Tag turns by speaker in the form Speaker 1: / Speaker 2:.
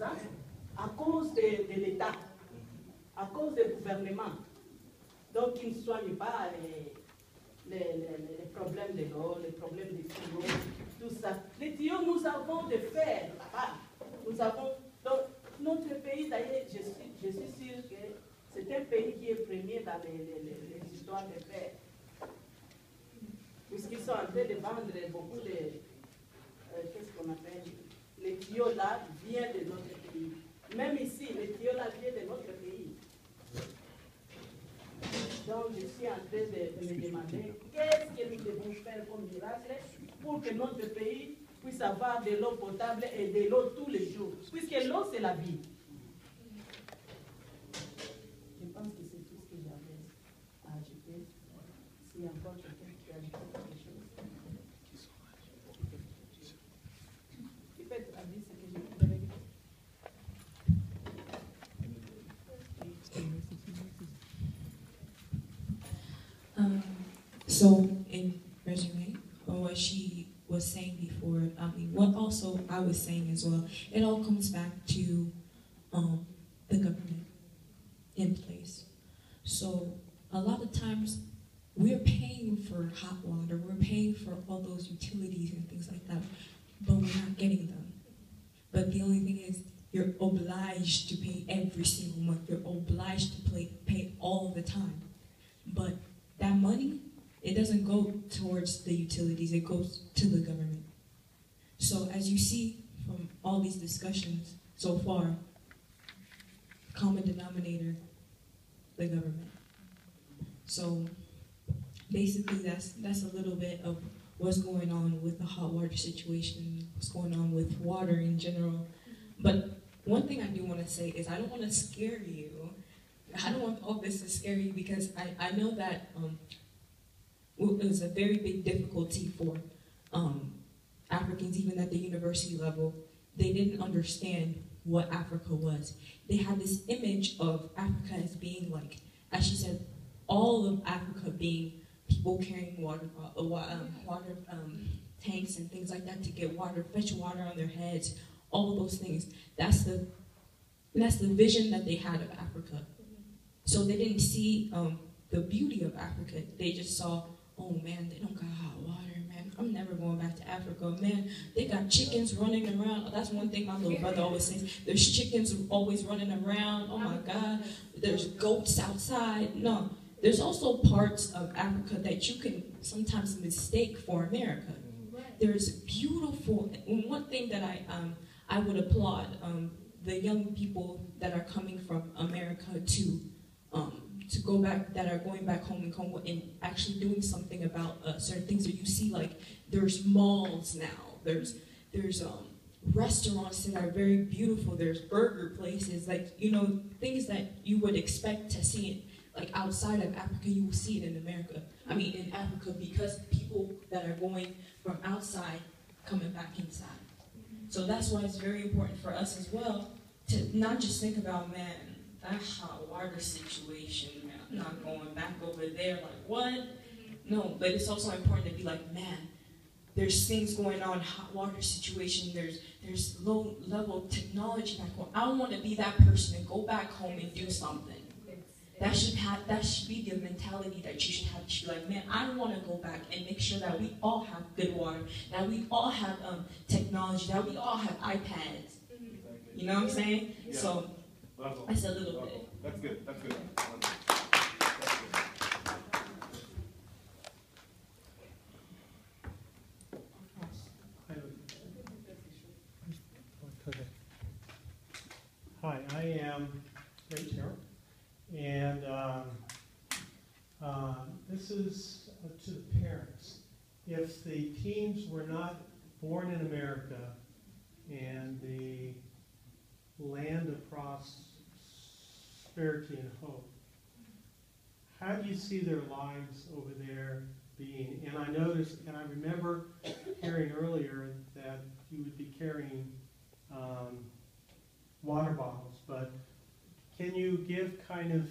Speaker 1: ça à cause de l'État, à cause du gouvernement. Donc, ils ne soignent pas les problèmes de l'eau, les problèmes des tuyaux, tout ça. Les tuyaux, nous avons de fer là-bas. Nous avons. Donc, notre pays, d'ailleurs, je suis sûre que c'est un pays qui est premier dans les histoires de fer. Puisqu'ils sont en train de vendre beaucoup de. Qu'est-ce qu'on appelle? Les tuyaux là viennent de notre pays. Même ici, les tuyaux là viennent de notre pays. Donc, je suis en train de me demander qu'est-ce que nous devons faire comme miracle pour que notre pays puisse avoir de l'eau potable et de l'eau tous les jours. Puisque l'eau, c'est la vie. Je pense que c'est tout ce que j'avais à ajouter. S'il y a encore quelqu'un qui a ajouté quelque chose. Tu peux te dire ce que je voudrais dire.
Speaker 2: So in resume, or what she was saying before, what also I was saying as well, it all comes back to the government in place. So a lot of times we're paying for hot water, we're paying for all those utilities and things like that, but we're not getting them. But the only thing is, you're obliged to pay every single month. You're obliged to pay all the time. But that money, it doesn't go towards the utilities, it goes to the government. So as you see from all these discussions so far, common denominator, the government. So basically that's a little bit of what's going on with the hot water situation, what's going on with water in general. But one thing I do want to say is I don't want to scare you. I don't want all this to scare you because I know that it was a very big difficulty for Africans, even at the university level. They didn't understand what Africa was. They had this image of Africa as being like, as she said, all of Africa being people carrying water tanks and things like that to get water, fetch water on their heads, all those things. That's the vision that they had of Africa. So they didn't see the beauty of Africa. They just saw, oh man, they don't got hot water, man. I'm never going back to Africa. Man, they got chickens running around. Oh, that's one thing my little brother always says. There's chickens always running around. Oh my God. There's goats outside. No. There's also parts of Africa that you can sometimes mistake for America. There's beautiful, and one thing that I would applaud the young people that are coming from America to go back, that are going back home in Congo and actually doing something about certain things that you see, like there's malls now, there's restaurants that are very beautiful, there's burger places, like, you know, things that you would expect to see it, like outside of Africa, you will see it in America. I mean, in Africa, because people that are going from outside coming back inside. So that's why it's very important for us as well to not just think about, man, that hot water situation, man, I'm not going back over there, like what? No, but it's also important to be like, man, there's things going on, hot water situation, there's low level technology back home. I want to be that person and go back home and do something. That should be the mentality that you should have. You should be like, man, I want to go back and make sure that we all have good water, that we all have technology, that we all have iPads. You know what I'm saying? Yeah. So that's a little bit.
Speaker 3: That's good. That's good.
Speaker 4: Hi, I am Ray Terrell. And this is to the parents. If the teens were not born in America and the land of prosperity and hope, how do you see their lives over there being? And I noticed, and I remember hearing earlier that you would be carrying water bottles, but can you give kind of